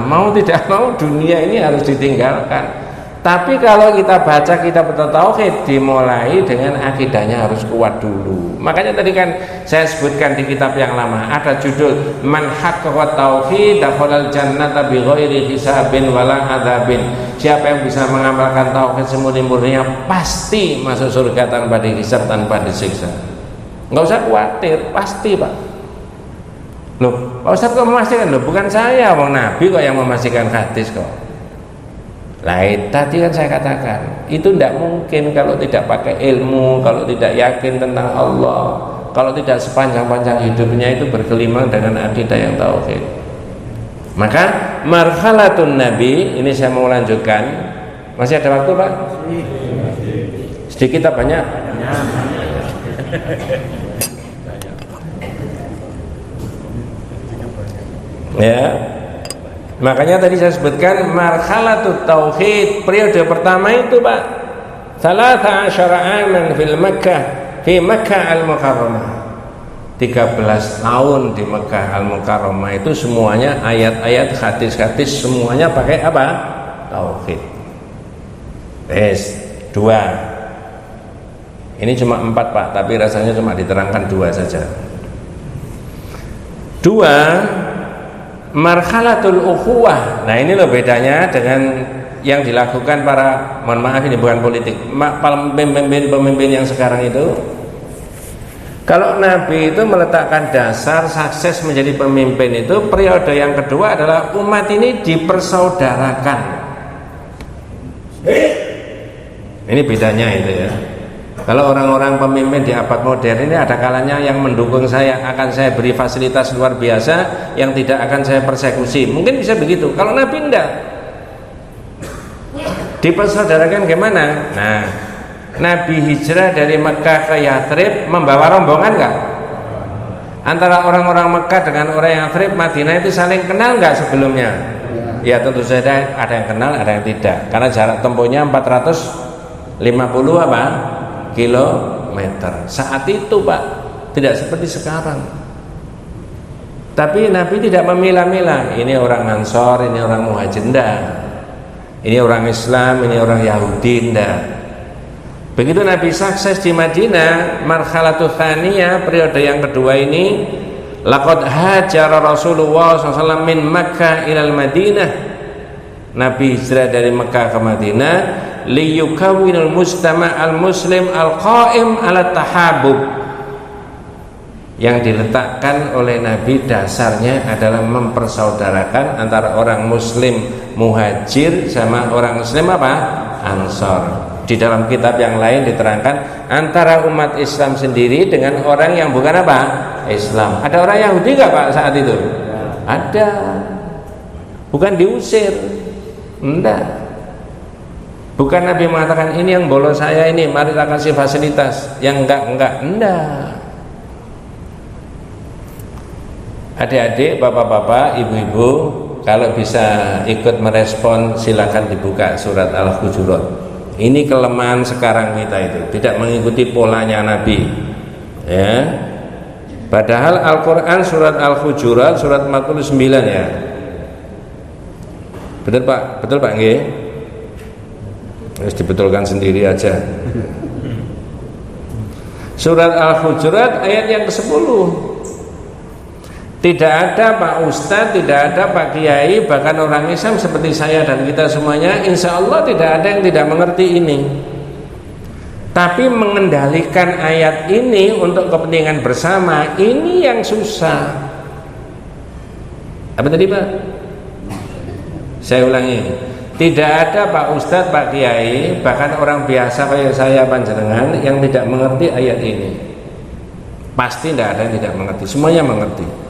Mau tidak mau dunia ini harus ditinggalkan. Tapi kalau kita baca kitab tauhid, dimulai dengan akidahnya harus kuat dulu. Makanya tadi kan saya sebutkan di kitab yang lama ada judul Man haqqaqa tauhid dakhalal jannata bighairi hisabin wala adzabin. Siapa yang bisa mengamalkan tauhid semurni-murninya pasti masuk surga tanpa dihisab, tanpa disiksa. Enggak usah khawatir, pasti Pak. Loh, Pak Ustaz kok memastikan? Loh, bukan saya, wong Nabi kok yang memastikan hadis kok. Tadi kan saya katakan itu tidak mungkin kalau tidak pakai ilmu, kalau tidak yakin tentang Allah, kalau tidak sepanjang-panjang hidupnya itu bergelimang dengan akidah yang tauhid. Maka marhalatun Nabi ini saya mau lanjutkan. Masih ada waktu Pak? Sedikit atau banyak? Ya. Makanya tadi saya sebutkan marhalatut tauhid, periode pertama itu Pak 13 aman fil Makkah, fi Makkah al-Mukarramah. 13 tahun di Makkah al-Mukarramah itu semuanya ayat-ayat, hadis-hadis semuanya pakai apa? Tauhid. Dua. Ini cuma 4 Pak, tapi rasanya cuma diterangkan 2 saja. 2 marhalatul ukhuwah. Nah ini loh bedanya dengan yang dilakukan para, mohon maaf ini bukan politik, pemimpin yang sekarang itu. Kalau Nabi itu meletakkan dasar sukses menjadi pemimpin itu, periode yang kedua adalah umat ini dipersaudarakan. Ini bedanya itu ya. Kalau orang-orang pemimpin di abad modern ini ada kalanya yang mendukung saya akan saya beri fasilitas luar biasa, yang tidak akan saya persekusi. Mungkin bisa begitu. Kalau Nabi enggak. Dipersaudarakan gimana? Nah, Nabi hijrah dari Mekah ke Yathrib membawa rombongan enggak? Antara orang-orang Mekah dengan orang Yathrib, Madinah itu saling kenal enggak sebelumnya? Ya tentu saja ada yang kenal, ada yang tidak. Karena jarak tempuhnya 450 apa? Kilometer. Saat itu Pak, tidak seperti sekarang. Tapi Nabi tidak memilah-milah, ini orang Ansor, ini orang Muhajir, enggak. Ini orang Islam, ini orang Yahudi, enggak. Begitu Nabi sukses di Madinah, marhalatul tsaniyah, periode yang kedua ini, laqad hajara Rasulullah SAW min Makkah ilal Madinah. Nabi hijrah dari Mekah ke Madinah liyukawwinul mujtama' al-muslim al-qa'im ala tahabub. Yang diletakkan oleh Nabi dasarnya adalah mempersaudarakan antara orang muslim muhajir sama orang muslim apa? Ansor. Di dalam kitab yang lain diterangkan antara umat Islam sendiri dengan orang yang bukan apa? Islam. Ada orang Yahudi enggak Pak saat itu? Ada. Bukan diusir. Enggak. Bukan Nabi mengatakan ini yang bolos saya ini, mari kita kasih fasilitas. Yang enggak. Adik-adik, bapak-bapak, ibu-ibu, kalau bisa ikut merespon silakan dibuka surat Al-Hujurat. Ini kelemahan sekarang kita itu, tidak mengikuti polanya Nabi. Ya. Padahal Al-Qur'an surat Al-Hujurat surat 49 ya. Betul Pak? Betul Pak nggih? Harus dibetulkan sendiri aja. Surat Al-Hujurat ayat yang ke-10. Tidak ada Pak Ustadz, tidak ada Pak Kiai, bahkan orang Islam seperti saya dan kita semuanya, insya Allah tidak ada yang tidak mengerti ini. Tapi mengendalikan ayat ini untuk kepentingan bersama, ini yang susah. Apa tadi Pak? Saya ulangi. Tidak ada Pak Ustadz, Pak Kiai, bahkan orang biasa kayak saya panjenengan yang tidak mengerti ayat ini. Pasti tidak ada yang tidak mengerti, semuanya mengerti.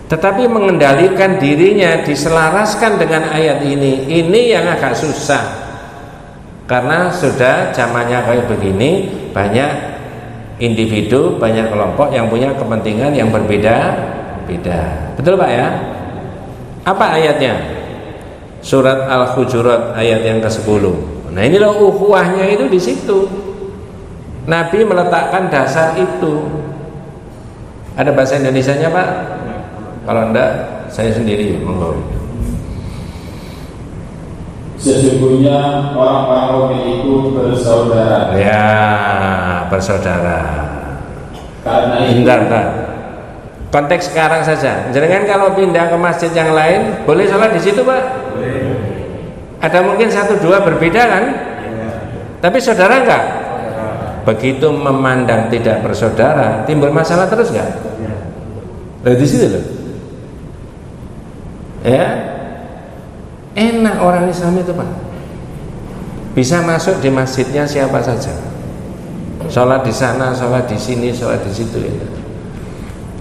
Tetapi mengendalikan dirinya diselaraskan dengan ayat ini yang agak susah. Karena sudah zamannya kayak begini, banyak individu, banyak kelompok yang punya kepentingan yang berbeda-beda. Betul Pak ya? Apa ayatnya? Surat Al-Hujurat ayat yang ke-10. Nah, ini loh ukhuwahnya itu di situ. Nabi meletakkan dasar itu. Ada bahasa Indonesianya Pak? Kalau enggak, saya sendiri monggo.
Sesungguhnya orang-orang mukmin itu bersaudara.
Ya, bersaudara.
Karena itu,
bentar. Konteks sekarang saja. Jangan kalau pindah ke masjid yang lain, boleh sholat di situ Pak?
boleh.
Ada mungkin 1-2 berbeda kan?
Ya.
Tapi saudara enggak? Begitu memandang tidak bersaudara, timbul masalah terus enggak?
Ya.
Di situ loh. Ya, enak orang Islam itu Pak, bisa masuk di masjidnya siapa saja, sholat di sana, sholat di sini, sholat di situ ya.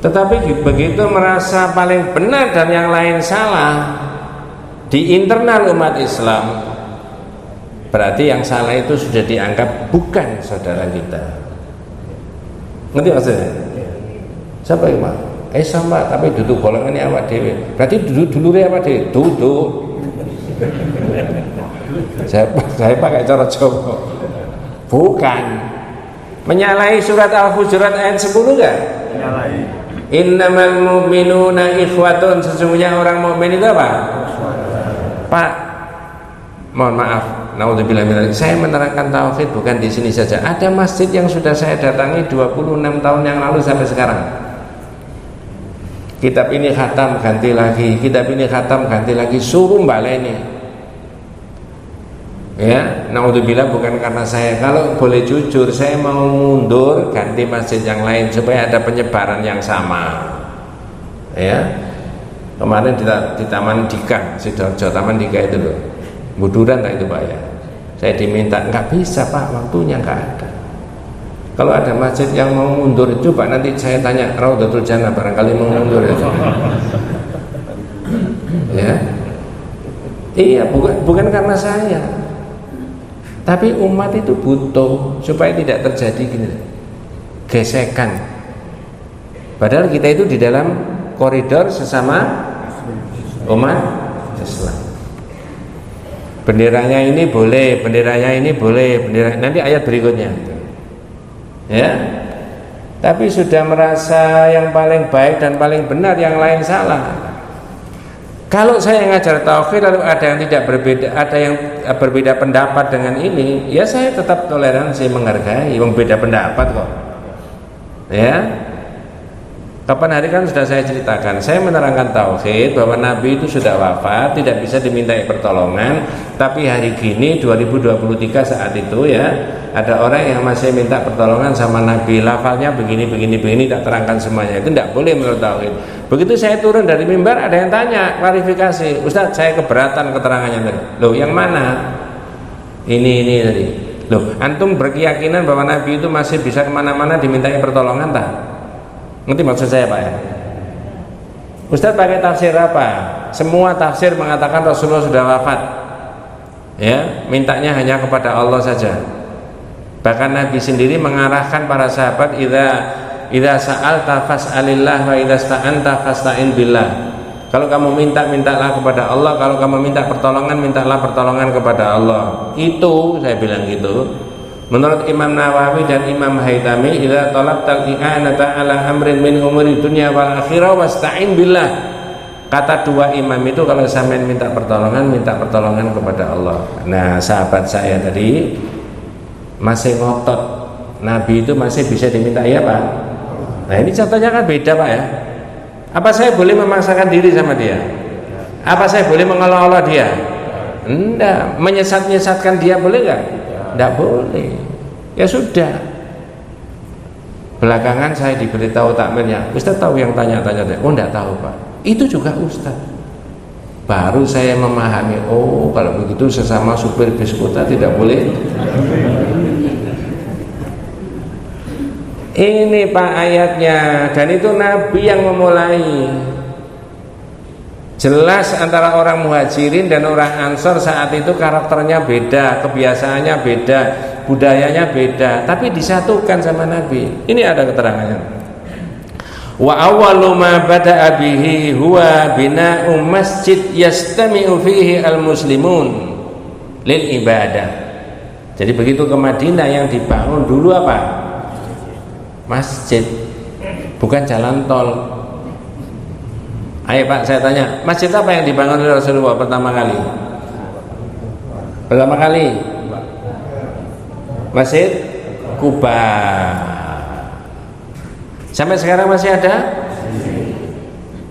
Tetapi begitu merasa paling benar dan yang lain salah di internal umat Islam, berarti yang salah itu sudah dianggap bukan saudara kita. Ngerti maksudnya? Siapa yang Pak? Sama tapi duduk golongan ini awak dewe. Berarti duduk apa dewe? Duduk. saya pakai cara Jawa. Bukan. Menyalahi surat Al-Hujurat ayat 10 enggak?
Menyalahi.
Innamal mu'minuna ikhwatun, sesungguhnya orang mukmin itu apa? Pak, mohon maaf, naudzubillah minadzalik. Saya menerangkan tauhid bukan di sini saja. Ada masjid yang sudah saya datangi 26 tahun yang lalu sampai sekarang. Kitab ini khatam ganti lagi, kitab ini khatam ganti lagi, suruh baleni. Ya, naudzubillah bukan karena saya. Kalau boleh jujur, saya mau mundur ganti masjid yang lain supaya ada penyebaran yang sama. Ya, kemarin di Taman Dika, Sidoarjo, Taman Dika itu loh, Buduran tak itu Pak ya. Saya diminta, nggak bisa Pak, waktunya nggak ada. Kalau ada masjid yang mau mundur itu Pak, nanti saya tanya Raudhatul Jannah barangkali mau mundur itu. Ya, iya bukan karena saya, tapi umat itu butuh supaya tidak terjadi gini, gesekan. Padahal kita itu di dalam koridor sesama umat Islam. Benderanya ini boleh, benderanya ini boleh, bendera nanti ayat berikutnya. Ya, tapi sudah merasa yang paling baik dan paling benar, yang lain salah. Kalau saya ngajar tauhid lalu ada yang tidak berbeda, ada yang berbeda pendapat dengan ini, ya saya tetap toleransi, menghargai, wong beda pendapat kok. Ya, kapan hari kan sudah saya ceritakan, saya menerangkan tauhid bahwa Nabi itu sudah wafat, tidak bisa dimintai pertolongan, tapi hari gini 2023 saat itu ya, ada orang yang masih minta pertolongan sama Nabi, lafalnya begini, tak terangkan semuanya. Itu tidak boleh menurut tauhid. Begitu saya turun dari mimbar, ada yang tanya, klarifikasi, Ustaz saya keberatan keterangannya tadi. Loh yang mana? Ini tadi. Loh, antum berkeyakinan bahwa Nabi itu masih bisa kemana-mana dimintai pertolongan tak? Ngerti maksud saya Pak ya? Ustaz pakai tafsir apa? Semua tafsir mengatakan Rasulullah sudah wafat. Ya, mintanya hanya kepada Allah saja. Bahkan Nabi sendiri mengarahkan para sahabat, idza sa'alta fas'alillah wa idza sta'anta fasta'in billah. Kalau kamu minta, mintalah kepada Allah. Kalau kamu minta pertolongan, mintalah pertolongan kepada Allah. Itu saya bilang gitu. Menurut Imam Nawawi dan Imam Haytami, idza talabtal i'anata ala amrin min umuri dunya wal akhirah wasta'in billah. Kata dua imam itu kalau sampean minta pertolongan kepada Allah. Nah, sahabat saya tadi masih ngotot, Nabi itu masih bisa diminta, ya Pak. Nah, ini contohnya kan beda, Pak ya. Apa saya boleh memaksakan diri sama dia? Apa saya boleh mengolok-olok dia? Enggak. Menyesatkan dia boleh enggak? Enggak boleh. Ya sudah. Belakangan saya diberitahu takmirnya, Ustaz tahu yang tanya-tanya. Oh, enggak tahu, Pak. Itu juga Ustaz. Baru saya memahami, oh kalau begitu sesama supir bis kota tidak boleh. Ini Pak ayatnya, dan itu Nabi yang memulai. Jelas antara orang muhajirin dan orang ansor saat itu karakternya beda, kebiasaannya beda, budayanya beda, tapi disatukan sama Nabi. Ini ada keterangannya. Wa awwalu ma bada'a bihi huwa bina'u masjid yastami'u fihi al-muslimun lil ibadah. Jadi begitu ke Madinah yang dibangun dulu apa? Masjid, bukan jalan tol. Ayo Pak, saya tanya, masjid apa yang dibangun oleh Rasulullah pertama kali? Pertama kali Masjid Kuba. Sampai sekarang masih ada?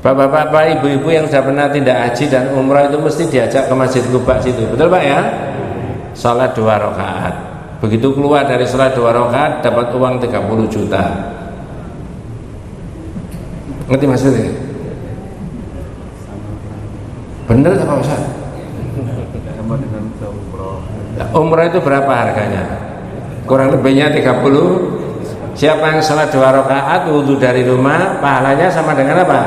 Bapak-bapak, ibu-ibu yang sudah pernah tindak haji dan umrah itu mesti diajak ke Masjid Kuba situ. Betul Pak ya? Salat 2 rakaat. Begitu keluar dari salat 2 rakaat dapat uang 30 juta. Ngerti maksudnya? Bener tak Pak Ustaz?
Sama dengan umroh.
Umrah itu berapa harganya? Kurang lebihnya 30. Siapa yang salat 2 rakaat wudu dari rumah, pahalanya sama dengan apa?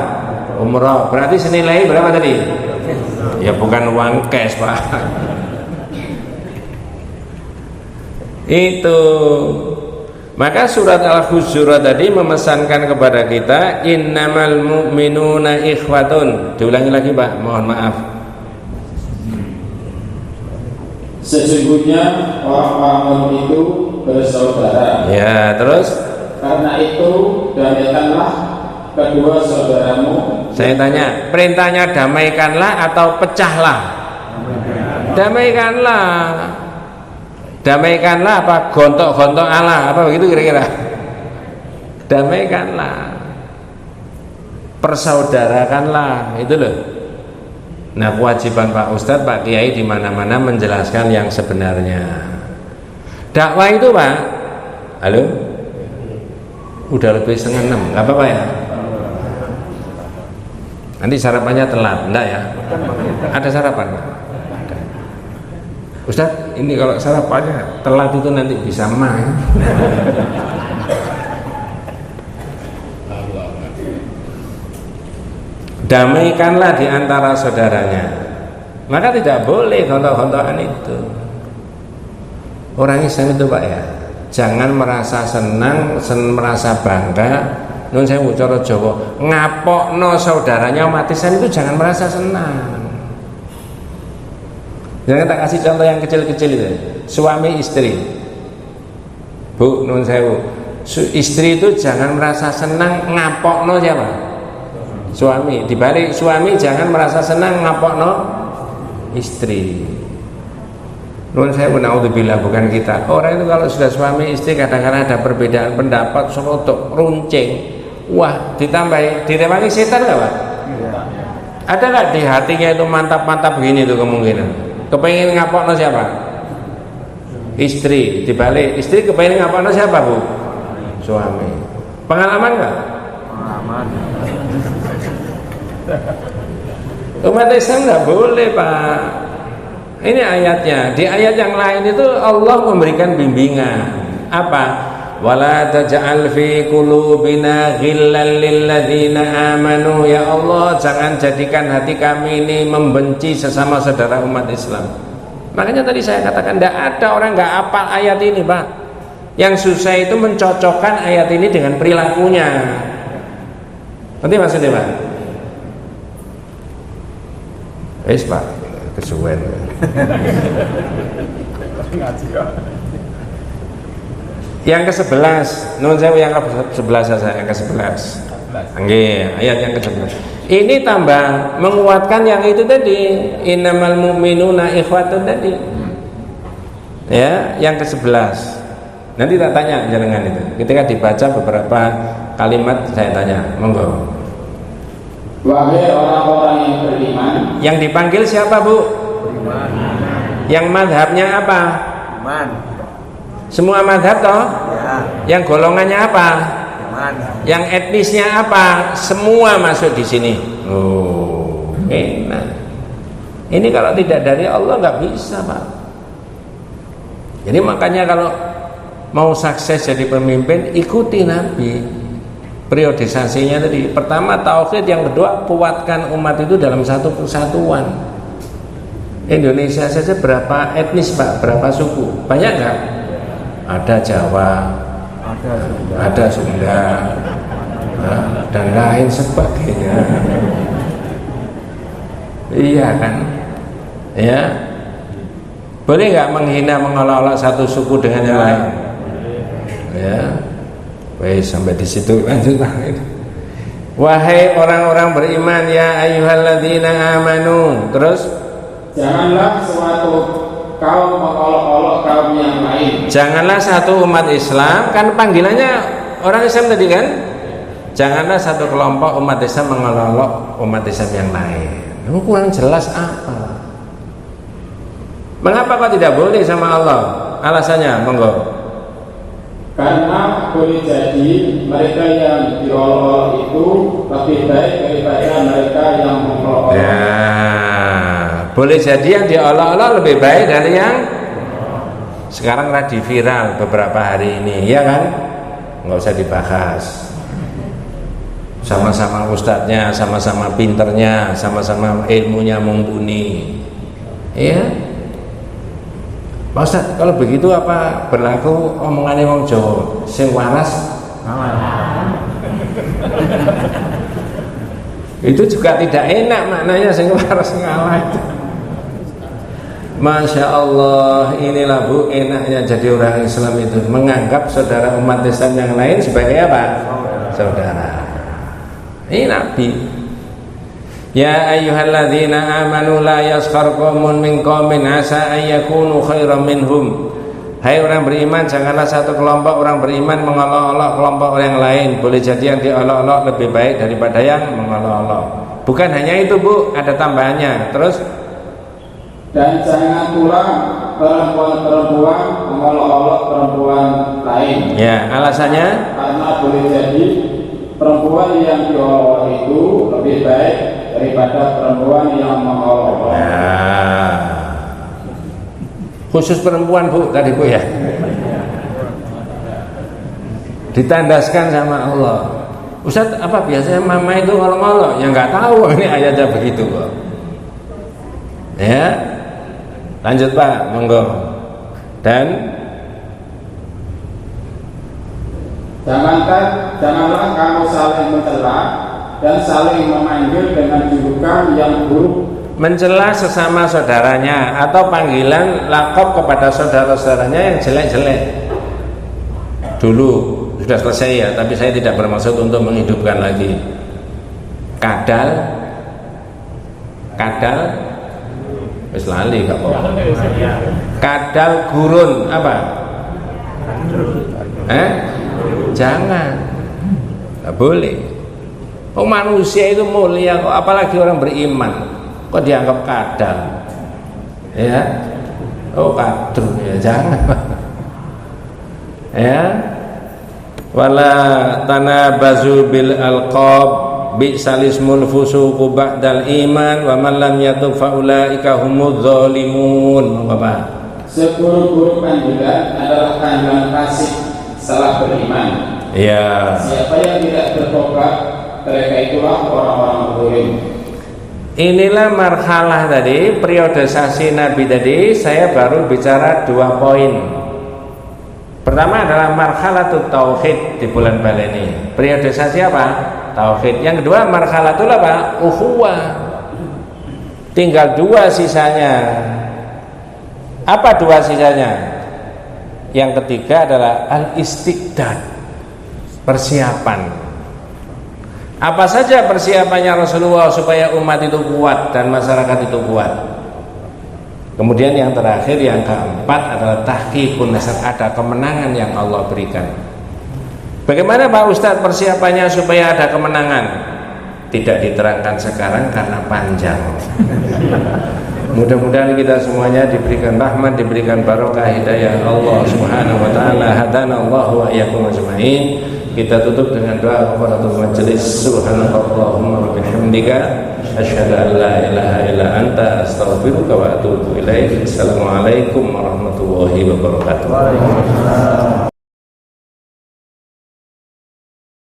Umroh. Berarti senilai berapa tadi? Ya bukan uang cash Pak. Itu. Maka surat Al-Hujurat tadi memesankan kepada kita, innamal mu'minuna ikhwatun. Diulangi lagi Pak, mohon maaf.
Sesungguhnya orang-orang mukmin itu bersaudara.
Ya, terus?
Karena itu damaikanlah kedua saudaramu.
Saya tanya, perintahnya damaikanlah atau pecahlah? Damaikanlah. Damaikanlah apa? Gontok-gontok Allah apa begitu kira-kira? Damaikanlah. Persaudarakanlah, itu loh. Nah, kewajiban Pak Ustadz, Pak Kiai di mana-mana menjelaskan yang sebenarnya. Dakwah itu Pak, halo, udah lebih 5:30, nggak apa-apa ya? Nanti sarapannya telat, enggak ya? Ada sarapan? Ada. Ustadz, ini kalau sarapannya telat itu nanti bisa main. Damaikanlah di antara saudaranya. Maka tidak boleh gontok-gontokan itu. Orang Islam itu Pak ya, jangan merasa senang, merasa bangga. Nun saya cara Jawa, ngapokno saudaranya umat Islam itu jangan merasa senang. Jangan tak kasih contoh yang kecil-kecil itu. Suami istri. Bu, nun sewu. Istri itu jangan merasa senang ngapokno siapa? Suami. Dibalik suami jangan merasa senang ngapokno istri. Nun sewu, naudzubillah, bukan kita. Orang itu kalau sudah suami istri kadang-kadang ada perbedaan pendapat, serotok, runcing. Wah, ditambahi, ditemani setan nggak Pak? Ada nggak di hatinya itu mantap-mantap begini tuh kemungkinan? Kepengen ngapokno siapa? Istri. Dibalik istri kepengen ngapokno siapa Bu? Suami. Pengalaman nggak?
Pengalaman.
Umat Islam nggak boleh Pak. Ini ayatnya. Di ayat yang lain itu Allah memberikan bimbingan. Apa? Wala taj'al fi qulubina ghillan lil ladzina amanu. Ya Allah, jangan jadikan hati kami ini membenci sesama saudara umat Islam. Makanya tadi saya katakan tidak ada orang nggak hafal ayat ini Pak. Yang susah itu mencocokkan ayat ini dengan perilakunya. Nanti maksudnya Pak. Wis Pak, kesuwen. Yang ke-11, nun sewu yang ke-11 saja, yang ke-11. Nggih, ayat yang ke-11. Ini tambah menguatkan yang itu tadi, innamal mu'minuna ikhwatun tadi. Ya, yang ke-11. Nanti tak tanya jenengan itu. Ketika dibaca beberapa kalimat saya tanya, monggo.
Wahai orang-orang yang beriman.
Yang dipanggil siapa, Bu?
Iman.
Yang madhabnya apa?
Iman.
Semua madhab toh?
Ya.
Yang golongannya apa?
Iman.
Yang etnisnya apa? Semua masuk di sini. Oh, enak. Ini kalau tidak dari Allah nggak bisa, Pak. Jadi makanya kalau mau sukses jadi pemimpin, ikuti Nabi. Periodisasinya tadi. Pertama tauhid, yang kedua kuatkan umat itu dalam satu kesatuan. Indonesia saja berapa etnis, Pak? Berapa suku? Banyak nggak? Ada Jawa, ada Sunda, dan lain sebagainya. Iya kan? Ya. Boleh nggak menghina, mengolok-olok satu suku dengan yang lain? Ya. Wes sampai di situ, lanjut Pak. Wahai orang-orang beriman, ya ayyuhalladzina amanu. Terus
Janganlah suatu kaum mengolok-olok kaum yang lain.
janganlah satu umat Islam, kan panggilannya orang Islam tadi kan? Janganlah satu kelompok umat Islam mengolok-olok umat Islam yang lain. Itu kurang jelas apa? Mengapa kok tidak boleh sama Allah? Alasannya, monggo.
Karena boleh jadi mereka yang diolok-olok itu lebih baik daripada mereka yang mengolok-olok.
Ya, boleh jadi yang diolok-olok lebih baik dari yang sekarang lagi viral beberapa hari ini, ya kan? Nggak usah dibahas. Sama-sama ustadznya, sama-sama pinternya, sama-sama ilmunya mumpuni. Iya. Pak Ustadz, kalau begitu apa berlaku omongannya wong Jawa, sing waras itu juga tidak enak maknanya, sing waras ngalah itu. Masya Allah, inilah Bu enaknya jadi orang Islam itu, menganggap saudara umat Islam yang lain sebagai apa? Saudara. Ini Nabi. Ya ayyuhalladzina amanu la yaskhar qaumun min qaumin asa an yakunu khairan minhum. Hai orang beriman, janganlah satu kelompok orang beriman mengolok-olok kelompok yang lain. Boleh jadi yang diolok-olok lebih baik daripada yang mengolok-olok. Bukan hanya itu Bu, ada tambahannya. Terus
Dan jangan pula perempuan-perempuan mengolok-olok perempuan lain.
ya, alasannya
Karena boleh jadi perempuan yang diolok itu lebih baik daripada perempuan yang mengolok.
nah, khusus perempuan Bu tadi Bu ya, ditandaskan sama Allah. Ustaz, apa biasanya mama itu ngolok-ngolok? Ya nggak tahu, ini ayatnya begitu kok. Ya, lanjut Pak, monggo. Dan
janganlah kamu saling mencela dan saling memanggil dengan julukan yang buruk.
mencela sesama saudaranya atau panggilan lakop kepada saudara-saudaranya yang jelek-jelek. Dulu sudah selesai ya, tapi saya tidak bermaksud untuk menghidupkan lagi. Kadal, wis lali gak apa-apa. Kadal gurun apa? Jangan, nggak boleh. Oh, manusia itu mulia kok, apalagi orang beriman. Kok dianggap kadal? Ya, oh kadru ya, jangan. Ya, wala tanabazu bil alqab bi'sal ismul fusuqu ba'dal iman wa man lam yatub fa ulaika humudz zalimun. Bapak,
Seburuk-buruk panggilan adalah panggilan fasik setelah beriman.
ya.
Siapa yang tidak bertobat, mereka itulah orang-orang zalim.
Inilah marhalah tadi, periodisasi Nabi tadi. Saya baru bicara 2 poin. Pertama adalah marhalatul tauhid di bulan Baleni. Periodisasi apa? Tauhid. Yang kedua marhalatul apa? Ukhuwah. Tinggal 2 sisanya. Apa 2 sisanya? Yang ketiga adalah al-istiqdad, persiapan. Apa saja persiapannya Rasulullah supaya umat itu kuat dan masyarakat itu kuat? Kemudian yang terakhir, yang keempat adalah tahqiqun nasr, ada kemenangan yang Allah berikan. Bagaimana Pak Ustadz persiapannya supaya ada kemenangan? Tidak diterangkan sekarang karena panjang. Mudah-mudahan kita semuanya diberikan rahmat, diberikan barokah hidayah Allah Subhanahu wa taala. Hadanallahu wa iyyakum ajmain. Kita tutup dengan doa kafaratul majelis. Subhanakallahumma wa bihamdika asyhadu an la ilaha illa anta astaghfiruka wa atubu ilaik. Assalamualaikum warahmatullahi wabarakatuh.